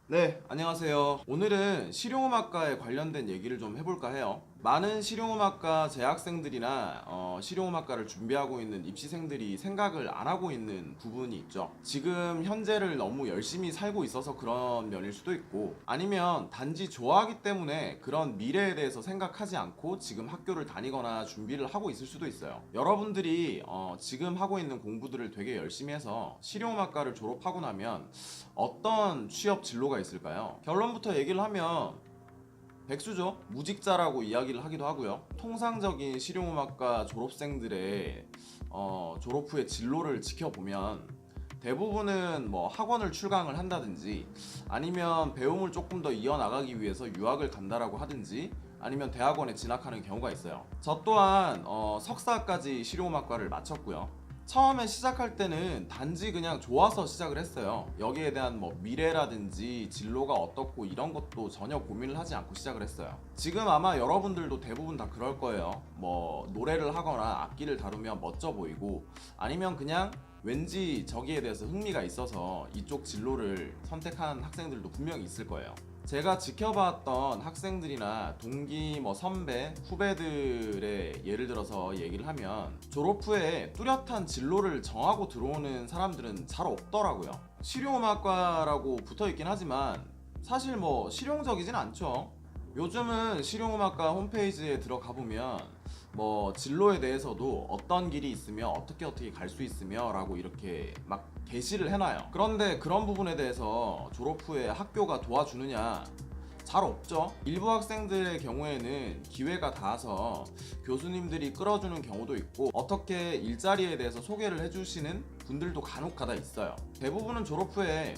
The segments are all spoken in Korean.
네, 안녕하세요. 오늘은 실용음악과에 관련된 얘기를 좀 해볼까 해요. 많은 실용음악과 재학생들이나 실용음악과를 준비하고 있는 입시생들이 생각을 안 하고 있는 부분이 있죠. 지금 현재를 너무 열심히 살고 있어서 그런 면일 수도 있고, 아니면 단지 좋아하기 때문에 그런 미래에 대해서 생각하지 않고 지금 학교를 다니거나 준비를 하고 있을 수도 있어요. 여러분들이 지금 하고 있는 공부들을 되게 열심히 해서 실용음악과를 졸업하고 나면 어떤 취업 진로가 있을까요? 결론부터 얘기를 하면 백수죠. 무직자라고 이야기를 하기도 하고요. 통상적인 실용음악과 졸업생들의 졸업 후의 진로를 지켜보면 대부분은 뭐 학원을 출강을 한다든지, 아니면 배움을 조금 더 이어나가기 위해서 유학을 간다라고 하든지, 아니면 대학원에 진학하는 경우가 있어요. 저 또한 석사까지 실용음악과를 마쳤고요. 처음에 시작할 때는 단지 그냥 좋아서 시작을 했어요. 여기에 대한 뭐 미래라든지 진로가 어떻고 이런 것도 전혀 고민을 하지 않고 시작을 했어요. 지금 아마 여러분들도 대부분 다 그럴 거예요. 뭐 노래를 하거나 악기를 다루면 멋져 보이고, 아니면 그냥 왠지 저기에 대해서 흥미가 있어서 이쪽 진로를 선택한 학생들도 분명히 있을 거예요. 제가 지켜봤던 학생들이나 동기, 뭐 선배, 후배들의 예를 들어서 얘기를 하면 졸업 후에 뚜렷한 진로를 정하고 들어오는 사람들은 잘 없더라고요. 실용음악과라고 붙어 있긴 하지만 사실 뭐 실용적이진 않죠. 요즘은 실용음악과 홈페이지에 들어가 보면 뭐 진로에 대해서도 어떤 길이 있으며 어떻게 갈 수 있으며 라고 이렇게 막 게시를 해놔요. 그런데 그런 부분에 대해서 졸업 후에 학교가 도와주느냐? 잘 없죠. 일부 학생들의 경우에는 기회가 닿아서 교수님들이 끌어주는 경우도 있고, 어떻게 일자리에 대해서 소개를 해주시는 분들도 간혹가다 있어요. 대부분은 졸업 후에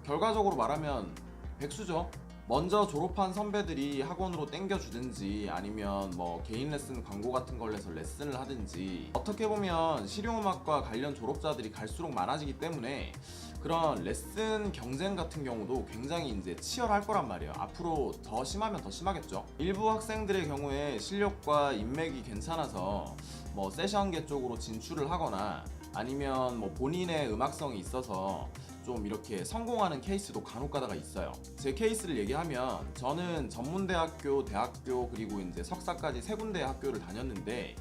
결과적으로 말하면 백수죠. 먼저 졸업한 선배들이 학원으로 땡겨주든지, 아니면 뭐 개인 레슨 광고 같은 걸 내서 레슨을 하든지, 어떻게 보면 실용음악과 관련 졸업자들이 갈수록 많아지기 때문에 그런 레슨 경쟁 같은 경우도 굉장히 이제 치열할 거란 말이에요. 앞으로 더 심하면 더 심하겠죠. 일부 학생들의 경우에 실력과 인맥이 괜찮아서 뭐 세션계 쪽으로 진출을 하거나, 아니면 뭐 본인의 음악성이 있어서 좀 이렇게 성공하는 케이스도 간혹 가다가 있어요. 제 케이스를 얘기하면, 저는 전문대학교, 대학교, 그리고 이제 석사까지 세 군데 학교를 다녔는데,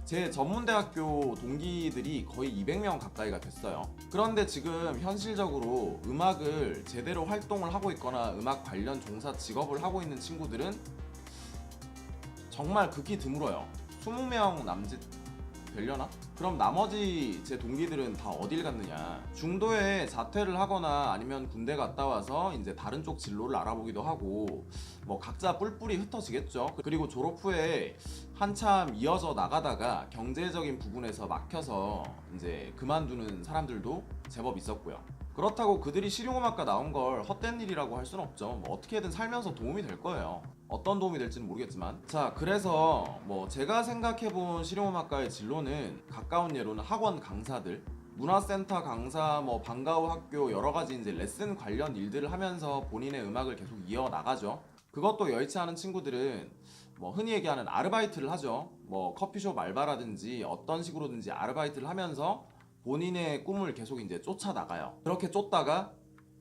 제 전문대학교 동기들이 거의 200명 가까이가 됐어요. 그런데 지금 현실적으로 음악을 제대로 활동을 하고 있거나 음악 관련 종사 직업을 하고 있는 친구들은 정말 극히 드물어요. 20명 남짓 되려나? 그럼 나머지 제 동기들은 다 어딜 갔느냐? 중도에 자퇴를 하거나 아니면 군대 갔다 와서 이제 다른 쪽 진로를 알아보기도 하고, 뭐 각자 뿔뿔이 흩어지겠죠. 그리고 졸업 후에 한참 이어져 나가다가 경제적인 부분에서 막혀서 이제 그만두는 사람들도 제법 있었고요. 그렇다고 그들이 실용음악과 나온 걸 헛된 일이라고 할 수는 없죠. 뭐 어떻게든 살면서 도움이 될 거예요. 어떤 도움이 될지는 모르겠지만. 자, 그래서 뭐 제가 생각해본 실용음악과의 진로는, 가까운 예로는 학원 강사들, 문화센터 강사, 뭐 방과후 학교, 여러 가지 이제 레슨 관련 일들을 하면서 본인의 음악을 계속 이어나가죠. 그것도 여의치 않은 친구들은 뭐 흔히 얘기하는 아르바이트를 하죠. 뭐 커피숍 알바라든지 어떤 식으로든지 아르바이트를 하면서 본인의 꿈을 계속 이제 쫓아나가요. 그렇게 쫓다가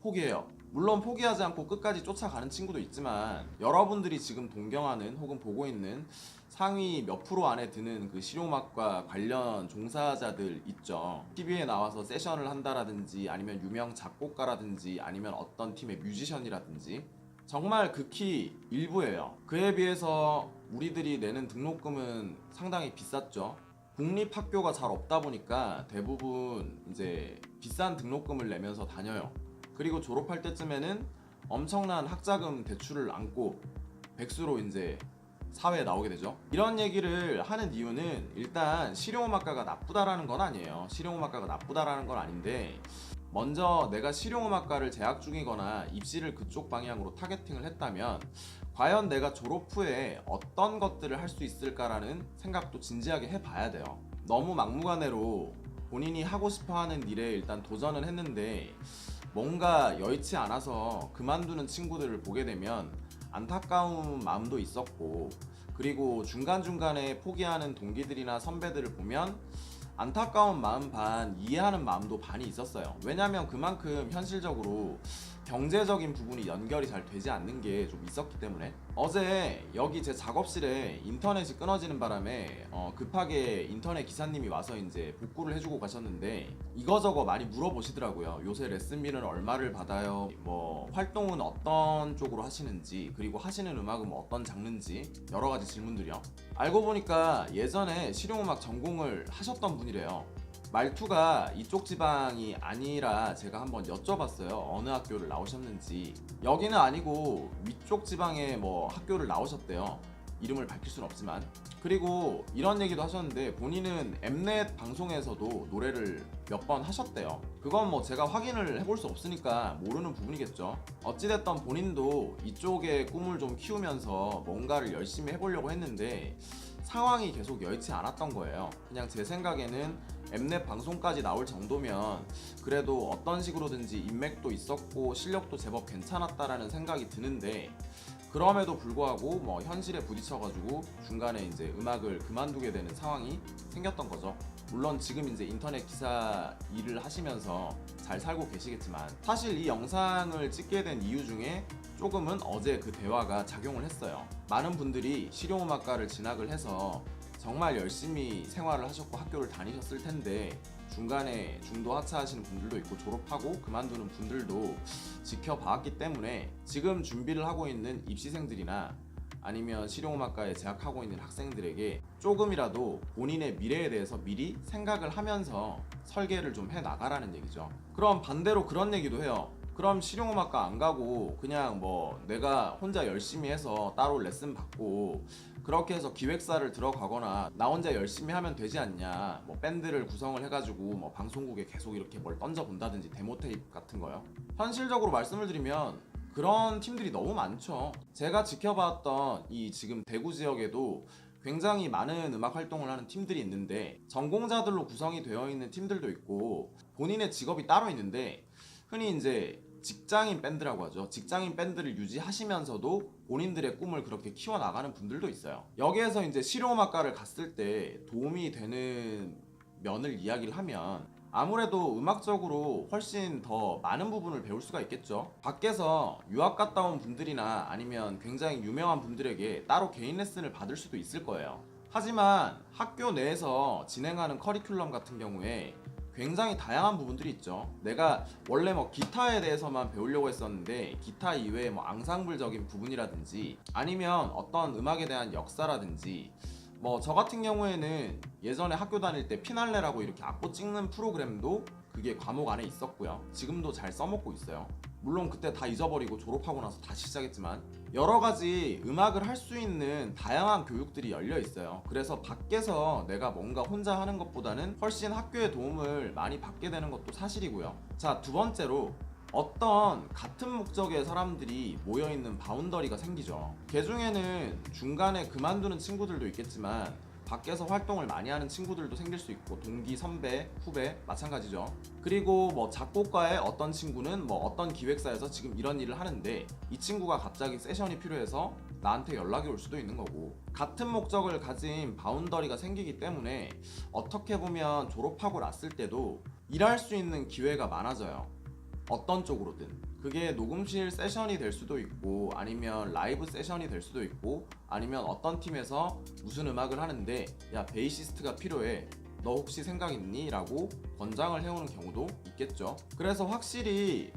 포기해요. 물론 포기하지 않고 끝까지 쫓아가는 친구도 있지만, 여러분들이 지금 동경하는 혹은 보고 있는 상위 몇 프로 안에 드는 그 실용음악과 관련 종사자들 있죠. TV에 나와서 세션을 한다라든지, 아니면 유명 작곡가라든지, 아니면 어떤 팀의 뮤지션이라든지, 정말 극히 일부예요. 그에 비해서 우리들이 내는 등록금은 상당히 비쌌죠. 국립학교가 잘 없다 보니까 대부분 이제 비싼 등록금을 내면서 다녀요. 그리고 졸업할 때쯤에는 엄청난 학자금 대출을 안고 백수로 이제 사회에 나오게 되죠. 이런 얘기를 하는 이유는, 일단 실용음악과가 나쁘다라는 건 아니에요. 실용음악과가 나쁘다라는 건 아닌데, 먼저 내가 실용음악과를 재학 중이거나 입시를 그쪽 방향으로 타겟팅을 했다면 과연 내가 졸업 후에 어떤 것들을 할 수 있을까라는 생각도 진지하게 해봐야 돼요. 너무 막무가내로 본인이 하고 싶어하는 일에 일단 도전을 했는데 뭔가 여의치 않아서 그만두는 친구들을 보게 되면 안타까운 마음도 있었고, 그리고 중간중간에 포기하는 동기들이나 선배들을 보면 안타까운 마음 반, 이해하는 마음도 반이 있었어요. 왜냐면 그만큼 현실적으로 경제적인 부분이 연결이 잘 되지 않는 게 좀 있었기 때문에 어제 여기 제 작업실에 인터넷이 끊어지는 바람에 급하게 인터넷 기사님이 와서 이제 복구를 해주고 가셨는데 이거저거 많이 물어보시더라고요. 요새 레슨비는 얼마를 받아요? 뭐 활동은 어떤 쪽으로 하시는지, 그리고 하시는 음악은 뭐 어떤 장르인지 여러 가지 질문들이요. 알고 보니까 예전에 실용음악 전공을 하셨던 분이래요. 말투가 이쪽 지방이 아니라 제가 한번 여쭤봤어요. 어느 학교를 나오셨는지. 여기는 아니고 위쪽 지방에 뭐 학교를 나오셨대요. 이름을 밝힐 수는 없지만. 그리고 이런 얘기도 하셨는데 본인은 엠넷 방송에서도 노래를 몇 번 하셨대요. 그건 뭐 제가 확인을 해볼 수 없으니까 모르는 부분이겠죠. 어찌됐던 본인도 이쪽에 꿈을 좀 키우면서 뭔가를 열심히 해보려고 했는데 상황이 계속 여의치 않았던 거예요. 그냥 제 생각에는 엠넷 방송까지 나올 정도면 그래도 어떤 식으로든지 인맥도 있었고 실력도 제법 괜찮았다라는 생각이 드는데, 그럼에도 불구하고 뭐 현실에 부딪혀가지고 중간에 이제 음악을 그만두게 되는 상황이 생겼던 거죠. 물론 지금 이제 인터넷 기사 일을 하시면서 잘 살고 계시겠지만, 사실 이 영상을 찍게 된 이유 중에 조금은 어제 그 대화가 작용을 했어요. 많은 분들이 실용음악과를 진학을 해서 정말 열심히 생활을 하셨고 학교를 다니셨을 텐데 중간에 중도 하차하시는 분들도 있고 졸업하고 그만두는 분들도 지켜봤기 때문에 지금 준비를 하고 있는 입시생들이나 아니면 실용음악과에 재학하고 있는 학생들에게 조금이라도 본인의 미래에 대해서 미리 생각을 하면서 설계를 좀 해나가라는 얘기죠. 그럼 반대로 그런 얘기도 해요. 그럼 실용음악과 안 가고 그냥 뭐 내가 혼자 열심히 해서 따로 레슨 받고 그렇게 해서 기획사를 들어가거나 나 혼자 열심히 하면 되지 않냐, 뭐 밴드를 구성을 해가지고 뭐 방송국에 계속 이렇게 뭘 던져본다든지 데모 테이프 같은 거요. 현실적으로 말씀을 드리면 그런 팀들이 너무 많죠. 제가 지켜봤던 이 지금 대구 지역에도 굉장히 많은 음악 활동을 하는 팀들이 있는데 전공자들로 구성이 되어 있는 팀들도 있고 본인의 직업이 따로 있는데 흔히 이제 직장인 밴드라고 하죠. 직장인 밴드를 유지하시면서도 본인들의 꿈을 그렇게 키워나가는 분들도 있어요. 여기에서 이제 실용음악과를 갔을 때 도움이 되는 면을 이야기를 하면 아무래도 음악적으로 훨씬 더 많은 부분을 배울 수가 있겠죠. 밖에서 유학 갔다 온 분들이나 아니면 굉장히 유명한 분들에게 따로 개인 레슨을 받을 수도 있을 거예요. 하지만 학교 내에서 진행하는 커리큘럼 같은 경우에 굉장히 다양한 부분들이 있죠. 내가 원래 뭐 기타에 대해서만 배우려고 했었는데 기타 이외에 뭐 앙상블적인 부분이라든지 아니면 어떤 음악에 대한 역사라든지, 뭐 저 같은 경우에는 예전에 학교 다닐 때 피날레라고 이렇게 악보 찍는 프로그램도 그게 과목 안에 있었고요. 지금도 잘 써먹고 있어요. 물론 그때 다 잊어버리고 졸업하고 나서 다시 시작했지만 여러 가지 음악을 할 수 있는 다양한 교육들이 열려 있어요. 그래서 밖에서 내가 뭔가 혼자 하는 것보다는 훨씬 학교의 도움을 많이 받게 되는 것도 사실이고요. 자, 두 번째로 어떤 같은 목적의 사람들이 모여있는 바운더리가 생기죠. 그 중에는 중간에 그만두는 친구들도 있겠지만 밖에서 활동을 많이 하는 친구들도 생길 수 있고, 동기, 선배, 후배 마찬가지죠. 그리고 뭐 작곡가의 어떤 친구는 뭐 어떤 기획사에서 지금 이런 일을 하는데 이 친구가 갑자기 세션이 필요해서 나한테 연락이 올 수도 있는 거고, 같은 목적을 가진 바운더리가 생기기 때문에 어떻게 보면 졸업하고 났을 때도 일할 수 있는 기회가 많아져요. 어떤 쪽으로든. 그게 녹음실 세션이 될 수도 있고 아니면 라이브 세션이 될 수도 있고 아니면 어떤 팀에서 무슨 음악을 하는데 야 베이시스트가 필요해, 너 혹시 생각 있니? 라고 권장을 해오는 경우도 있겠죠. 그래서 확실히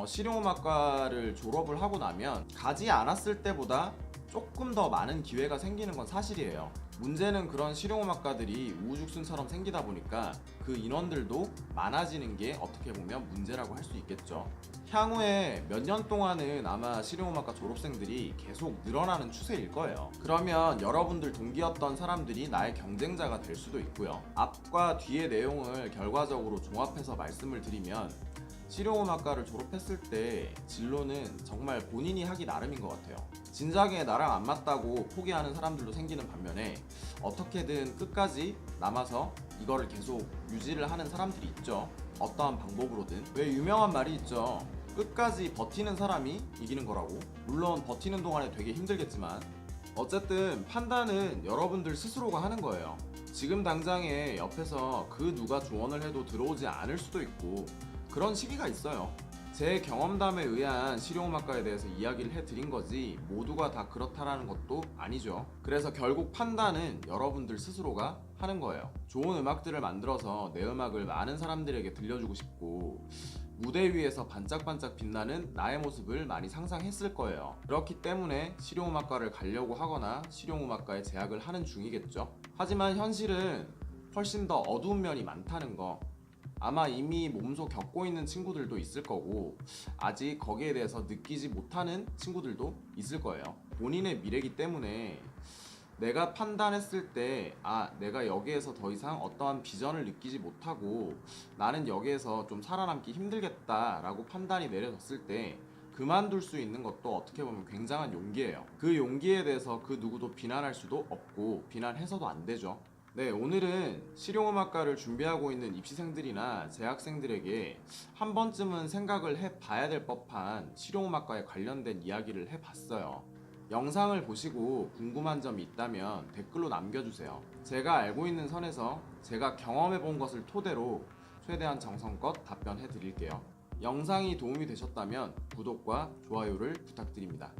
실용음악과를 졸업을 하고 나면 가지 않았을 때보다 조금 더 많은 기회가 생기는 건 사실이에요. 문제는 그런 실용음악과들이 우후죽순처럼 생기다 보니까 그 인원들도 많아지는 게 어떻게 보면 문제라고 할 수 있겠죠. 향후에 몇 년 동안은 아마 실용음악과 졸업생들이 계속 늘어나는 추세일 거예요. 그러면 여러분들 동기였던 사람들이 나의 경쟁자가 될 수도 있고요. 앞과 뒤의 내용을 결과적으로 종합해서 말씀을 드리면 실용음악과를 졸업했을 때 진로는 정말 본인이 하기 나름인 것 같아요. 진작에 나랑 안 맞다고 포기하는 사람들도 생기는 반면에 어떻게든 끝까지 남아서 이거를 계속 유지를 하는 사람들이 있죠. 어떠한 방법으로든. 왜 유명한 말이 있죠. 끝까지 버티는 사람이 이기는 거라고. 물론 버티는 동안에 되게 힘들겠지만 어쨌든 판단은 여러분들 스스로가 하는 거예요. 지금 당장에 옆에서 그 누가 조언을 해도 들어오지 않을 수도 있고 그런 시기가 있어요. 제 경험담에 의한 실용음악과에 대해서 이야기를 해드린 거지 모두가 다 그렇다라는 것도 아니죠. 그래서 결국 판단은 여러분들 스스로가 하는 거예요. 좋은 음악들을 만들어서 내 음악을 많은 사람들에게 들려주고 싶고 무대 위에서 반짝반짝 빛나는 나의 모습을 많이 상상했을 거예요. 그렇기 때문에 실용음악과를 가려고 하거나 실용음악과에 재학을 하는 중이겠죠. 하지만 현실은 훨씬 더 어두운 면이 많다는 거 아마 이미 몸소 겪고 있는 친구들도 있을 거고 아직 거기에 대해서 느끼지 못하는 친구들도 있을 거예요. 본인의 미래이기 때문에 내가 판단했을 때 내가 여기에서 더 이상 어떠한 비전을 느끼지 못하고 나는 여기에서 좀 살아남기 힘들겠다라고 판단이 내려졌을 때 그만둘 수 있는 것도 어떻게 보면 굉장한 용기예요. 그 용기에 대해서 그 누구도 비난할 수도 없고 비난해서도 안 되죠. 네, 오늘은 실용음악과를 준비하고 있는 입시생들이나 재학생들에게 한 번쯤은 생각을 해봐야 될 법한 실용음악과에 관련된 이야기를 해봤어요. 영상을 보시고 궁금한 점이 있다면 댓글로 남겨주세요. 제가 알고 있는 선에서 제가 경험해본 것을 토대로 최대한 정성껏 답변해 드릴게요. 영상이 도움이 되셨다면 구독과 좋아요를 부탁드립니다.